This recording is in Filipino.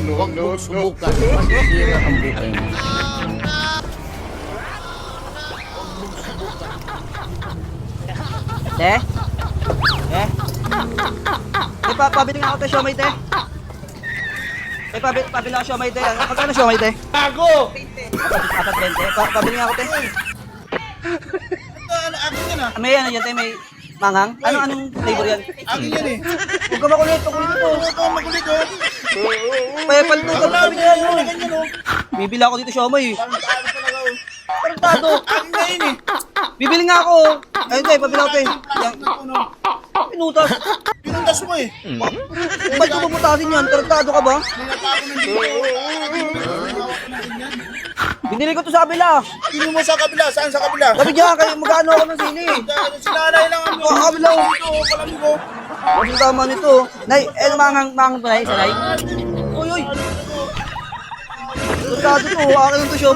Huwag mong subukan. Masisira ang buhay mo. Te? Te? Te, pabili nga ako te, siomay te. Te, pabili ako siomay te. Magkano siomay te? Tago! 4.20. Pabili nga ako te. Akin yan ah. May ano yan te, may manghang? Anong flavor yan? Akin yan eh. Huwag ka makulit, makulit ito. Huwag kang makulit oh. Kaya paltutan Wala, kami niyan. wala ganyan oh. Bibili ako dito siomay. Parang tago talaga oh. Tarantado. Akin na yun eh. Bibili nga ako. Ayun te, pabili ako te. Yan, pinutas. Pinuntas mo eh. Ba't ko puputasin yan? Tarantado ka ba? Nilatago ng dito. Hawak ko na ganyan. Binili ko to sa kabila. Pili mo sa kabila. Saan sa kabila? Sabi niya, kayo magkano ako ng sili. Si nanay lang ang Sa kabila. dito. Palamig ko. Kasi tama nito. Nay, manghang pa nay, sa nay. Uy, uy. Tarantado to, akin yung to siomay.